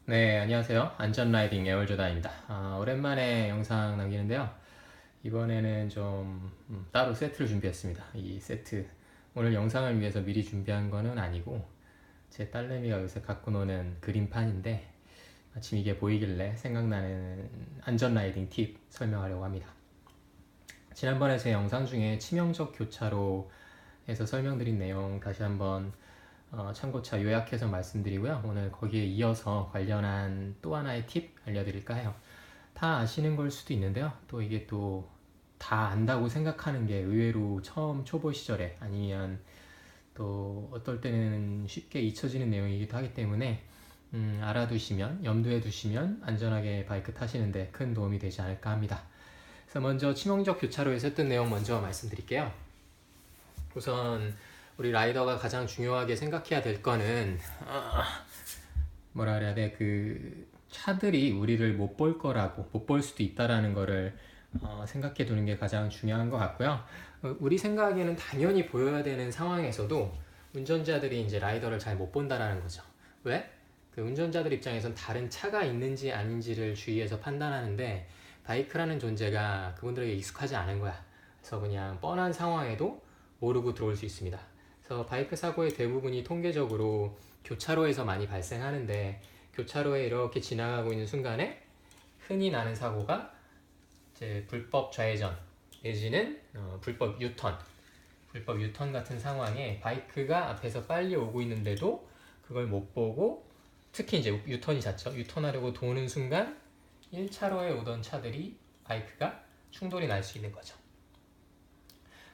네, 안녕하세요. 안전라이딩 애월조다입니다. 오랜만에 영상 남기는데요. 이번에는 좀 따로 세트를 준비했습니다. 이 세트, 오늘 영상을 위해서 미리 준비한 거는 아니고 제 딸내미가 요새 갖고 노는 그림판인데 마침 이게 보이길래 생각나는 안전라이딩 팁 설명하려고 합니다. 지난번에 제 영상 중에 치명적 교차로에서 설명드린 내용 다시 한번 참고차 요약해서 말씀드리고요. 오늘 거기에 이어서 관련한 또 하나의 팁 알려드릴까 해요. 다 아시는 걸 수도 있는데요. 또 이게 또 다 안다고 생각하는 게 의외로 처음 초보 시절에 아니면 또 어떨 때는 쉽게 잊혀지는 내용이기도 하기 때문에 알아두시면, 염두에 두시면 안전하게 바이크 타시는데 큰 도움이 되지 않을까 합니다. 그래서 먼저 치명적 교차로에서 했던 내용 먼저 말씀드릴게요. 우선 우리 라이더가 가장 중요하게 생각해야 될 거는 뭐라 그래야 돼? 그 차들이 우리를 못 볼 거라고, 못 볼 수도 있다라는 거를 생각해 두는 게 가장 중요한 것 같고요. 우리 생각에는 당연히 보여야 되는 상황에서도 운전자들이 이제 라이더를 잘 못 본다라는 거죠. 왜? 그 운전자들 입장에선 다른 차가 있는지 아닌지를 주의해서 판단하는데 바이크라는 존재가 그분들에게 익숙하지 않은 거야. 그래서 그냥 뻔한 상황에도 모르고 들어올 수 있습니다. 그래서 바이크 사고의 대부분이 통계적으로 교차로에서 많이 발생하는데 교차로에 이렇게 지나가고 있는 순간에 흔히 나는 사고가 이제 불법 좌회전 내지는 불법 유턴 같은 상황에 바이크가 앞에서 빨리 오고 있는데도 그걸 못 보고 특히 이제 유턴이 잦죠. 유턴하려고 도는 순간 1차로에 오던 차들이 바이크가 충돌이 날 수 있는 거죠.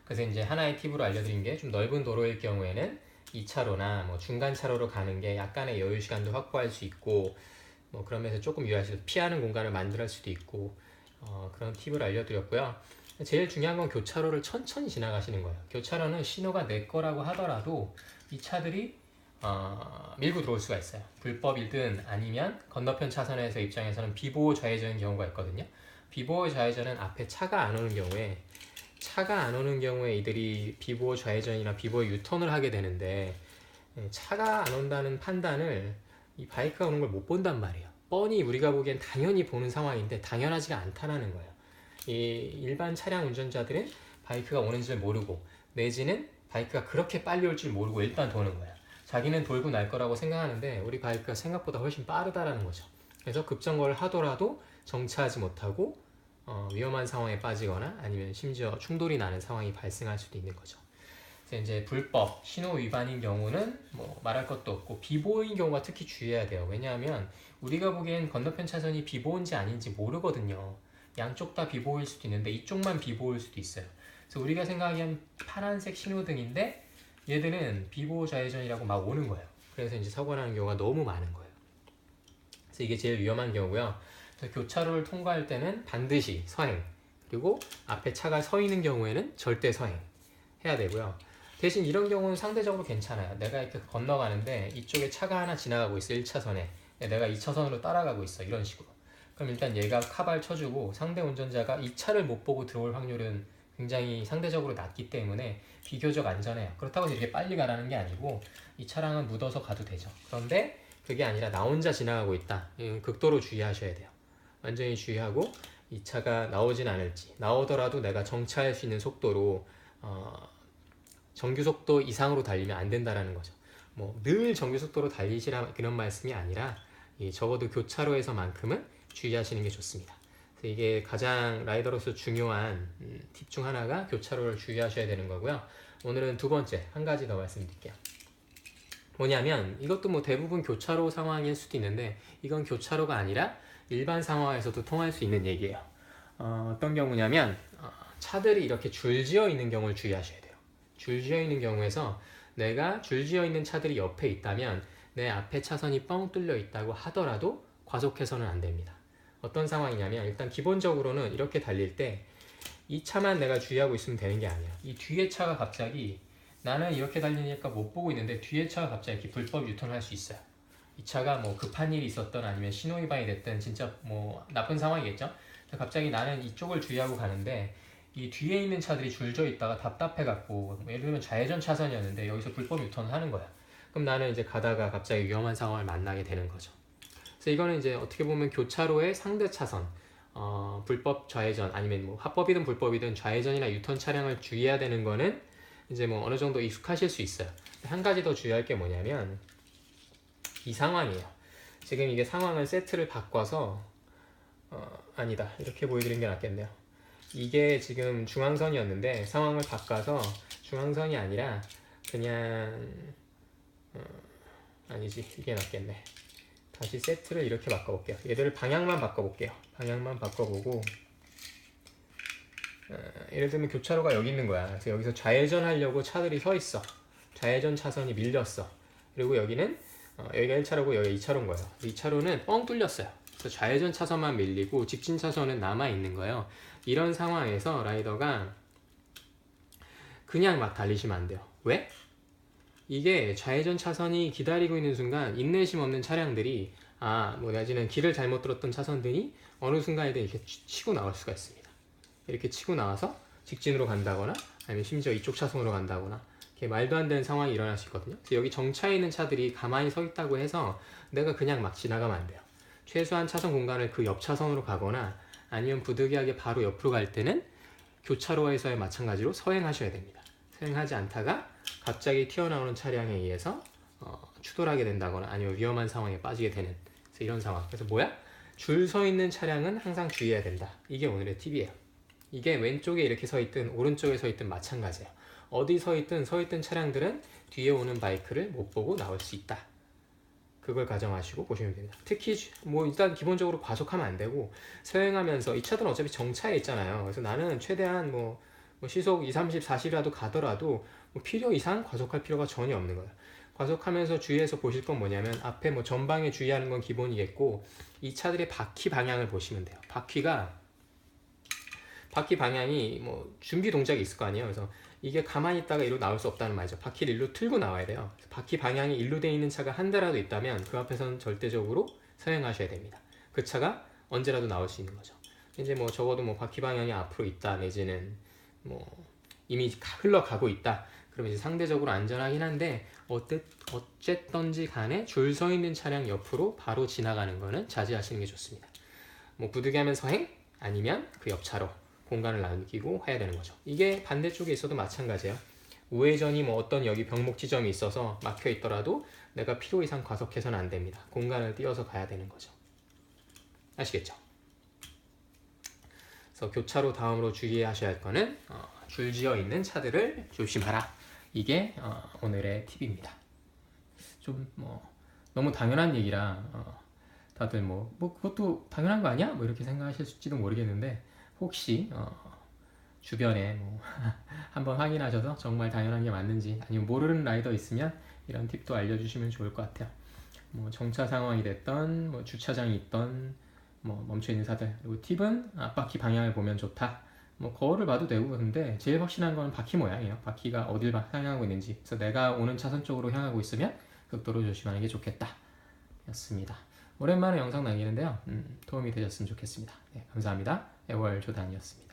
그래서 이제 하나의 팁으로 알려드린 게 좀 넓은 도로일 경우에는 2차로나 뭐 중간 차로로 가는 게 약간의 여유 시간도 확보할 수 있고 뭐 그러면서 조금 유의하셔서 피하는 공간을 만들 수도 있고 그런 팁을 알려드렸고요. 제일 중요한 건 교차로를 천천히 지나가시는 거예요. 교차로는 신호가 내 거라고 하더라도 이 차들이 밀고 들어올 수가 있어요. 불법이든 아니면 건너편 차선에서 입장에서는 비보호 좌회전인 경우가 있거든요. 비보호 좌회전은 앞에 차가 안 오는 경우에 이들이 비보호 좌회전이나 비보호 유턴을 하게 되는데 차가 안 온다는 판단을 이 바이크가 오는 걸 못 본단 말이에요. 뻔히 우리가 보기엔 당연히 보는 상황인데 당연하지가 않다는 거예요. 이 일반 차량 운전자들은 바이크가 오는지를 모르고 내지는 바이크가 그렇게 빨리 올 줄 모르고 일단 도는 거예요. 자기는 돌고 날 거라고 생각하는데 우리 바이크가 생각보다 훨씬 빠르다라는 거죠. 그래서 급정거를 하더라도 정차하지 못하고 위험한 상황에 빠지거나 아니면 심지어 충돌이 나는 상황이 발생할 수도 있는 거죠. 이제 불법 신호 위반인 경우는 뭐 말할 것도 없고 비보호인 경우가 특히 주의해야 돼요. 왜냐하면 우리가 보기엔 건너편 차선이 비보호인지 아닌지 모르거든요. 양쪽 다 비보호일 수도 있는데 이쪽만 비보호일 수도 있어요. 그래서 우리가 생각하기엔 파란색 신호등인데 얘들은 비보호 좌회전이라고 막 오는 거예요. 그래서 이제 사고 나는 경우가 너무 많은 거예요. 그래서 이게 제일 위험한 경우고요. 교차로를 통과할 때는 반드시 서행, 그리고 앞에 차가 서 있는 경우에는 절대 서행 해야 되고요. 대신 이런 경우는 상대적으로 괜찮아요. 내가 이렇게 건너가는데 이쪽에 차가 하나 지나가고 있어. 1차선에. 내가 2차선으로 따라가고 있어. 이런 식으로. 그럼 일단 얘가 카발 쳐주고 상대 운전자가 이 차를 못 보고 들어올 확률은 굉장히 상대적으로 낮기 때문에 비교적 안전해요. 그렇다고 해서 이렇게 빨리 가라는 게 아니고 이 차량은 묻어서 가도 되죠. 그런데 그게 아니라 나 혼자 지나가고 있다. 극도로 주의하셔야 돼요. 완전히 주의하고 이 차가 나오진 않을지, 나오더라도 내가 정차할 수 있는 속도로 정규속도 이상으로 달리면 안 된다라는 거죠. 뭐 늘 정규속도로 달리시라 그런 말씀이 아니라 적어도 교차로에서만큼은 주의하시는 게 좋습니다. 그래서 이게 가장 라이더로서 중요한 팁 중 하나가 교차로를 주의하셔야 되는 거고요. 오늘은 두 번째 한 가지 더 말씀드릴게요. 뭐냐면 이것도 뭐 대부분 교차로 상황일 수도 있는데 이건 교차로가 아니라 일반 상황에서도 통할 수 있는 얘기예요. 어떤 경우냐면 차들이 이렇게 줄지어 있는 경우를 주의하셔야 돼요. 줄지어 있는 경우에서 내가 줄지어 있는 차들이 옆에 있다면 내 앞에 차선이 뻥 뚫려 있다고 하더라도 과속해서는 안 됩니다. 어떤 상황이냐면 일단 기본적으로는 이렇게 달릴 때 이 차만 내가 주의하고 있으면 되는 게 아니야. 이 뒤에 차가 갑자기 나는 이렇게 달리니까 못 보고 있는데 뒤에 차가 갑자기 이렇게 불법 유턴을 할 수 있어요. 이 차가 뭐 급한 일이 있었던 아니면 신호위반이 됐든 진짜 뭐 나쁜 상황이겠죠. 갑자기 나는 이쪽을 주의하고 가는데 이 뒤에 있는 차들이 줄져 있다가 답답해갖고 뭐 예를 들면 좌회전 차선이었는데 여기서 불법 유턴을 하는 거야. 그럼 나는 이제 가다가 갑자기 위험한 상황을 만나게 되는 거죠. 그래서 이거는 이제 어떻게 보면 교차로의 상대 차선, 불법 좌회전 아니면 뭐 합법이든 불법이든 좌회전이나 유턴 차량을 주의해야 되는 거는 이제 뭐 어느 정도 익숙하실 수 있어요. 한 가지 더 주의할 게 뭐냐면 이 상황이에요. 지금 이게 상황을 세트를 바꿔서 아니다, 이렇게 보여드리는 게 낫겠네요. 이게 지금 중앙선이었는데 상황을 바꿔서 중앙선이 아니라 그냥 아니지, 이게 낫겠네. 다시 세트를 이렇게 바꿔볼게요. 얘들을 방향만 바꿔볼게요. 방향만 바꿔보고 예를 들면 교차로가 여기 있는 거야. 그래서 여기서 좌회전 하려고 차들이 서 있어. 좌회전 차선이 밀렸어. 그리고 여기는 여기가 1차로고 여기가 2차로인 거예요. 2차로는 뻥 뚫렸어요. 그래서 좌회전 차선만 밀리고 직진 차선은 남아 있는 거예요. 이런 상황에서 라이더가 그냥 막 달리시면 안 돼요. 왜? 이게 좌회전 차선이 기다리고 있는 순간 인내심 없는 차량들이 뭐 내지는 길을 잘못 들었던 차선들이 어느 순간에든 이렇게 치고 나올 수가 있습니다. 이렇게 치고 나와서 직진으로 간다거나 아니면 심지어 이쪽 차선으로 간다거나 이렇게 말도 안 되는 상황이 일어날 수 있거든요. 그래서 여기 정차해 있는 차들이 가만히 서 있다고 해서 내가 그냥 막 지나가면 안 돼요. 최소한 차선 공간을 그 옆 차선으로 가거나 아니면 부득이하게 바로 옆으로 갈 때는 교차로에서의 마찬가지로 서행하셔야 됩니다. 서행하지 않다가 갑자기 튀어나오는 차량에 의해서 추돌하게 된다거나 아니면 위험한 상황에 빠지게 되는, 그래서 이런 상황. 그래서 뭐야? 줄 서 있는 차량은 항상 주의해야 된다. 이게 오늘의 팁이에요. 이게 왼쪽에 이렇게 서 있든 오른쪽에 서 있든 마찬가지예요. 어디 서 있든 차량들은 뒤에 오는 바이크를 못 보고 나올 수 있다. 그걸 가정하시고 보시면 됩니다. 특히 뭐 일단 기본적으로 과속하면 안 되고 서행하면서 이 차들은 어차피 정차해 있잖아요. 그래서 나는 최대한 뭐 시속 2, 30, 40이라도 가더라도 뭐 필요 이상 과속할 필요가 전혀 없는 거예요. 과속하면서 주의해서 보실 건 뭐냐면 앞에 뭐 전방에 주의하는 건 기본이겠고 이 차들의 바퀴 방향을 보시면 돼요. 바퀴 방향이 뭐 준비 동작이 있을 거 아니에요. 그래서 이게 가만히 있다가 이리로 나올 수 없다는 말이죠. 바퀴를 일로 틀고 나와야 돼요. 바퀴 방향이 일로 되어 있는 차가 한 대라도 있다면 그 앞에서는 절대적으로 서행하셔야 됩니다. 그 차가 언제라도 나올 수 있는 거죠. 이제 뭐 적어도 뭐 바퀴 방향이 앞으로 있다 내지는 뭐 이미 흘러가고 있다. 그러면 이제 상대적으로 안전하긴 한데 어쨌든지 간에 줄 서 있는 차량 옆으로 바로 지나가는 거는 자제하시는 게 좋습니다. 뭐 부득이하면 서행 아니면 그 옆 차로 공간을 남기고 해야 되는 거죠. 이게 반대쪽에 있어도 마찬가지예요. 우회전이 뭐 어떤 여기 병목 지점이 있어서 막혀 있더라도 내가 필요 이상 과속해서는 안 됩니다. 공간을 띄워서 가야 되는 거죠. 아시겠죠? 그래서 교차로 다음으로 주의하셔야 할 거는 줄지어 있는 차들을 조심하라. 이게 오늘의 팁입니다. 좀 뭐 너무 당연한 얘기라 다들 뭐 그것도 당연한 거 아니야? 뭐 이렇게 생각하실지도 모르겠는데 혹시 주변에 뭐 한번 확인하셔서 정말 당연한 게 맞는지 아니면 모르는 라이더 있으면 이런 팁도 알려주시면 좋을 것 같아요. 뭐 정차 상황이 됐던 뭐 주차장이 있던 뭐 멈춰있는 차들, 그리고 팁은 앞바퀴 방향을 보면 좋다. 뭐 거울을 봐도 되고. 근데 제일 확실한 건 바퀴 모양이에요. 바퀴가 어딜 향하고 있는지. 그래서 내가 오는 차선 쪽으로 향하고 있으면 극도로 조심하는 게 좋겠다 였습니다. 오랜만에 영상 남기는데요. 도움이 되셨으면 좋겠습니다. 네, 감사합니다. 애월 조단이었습니다.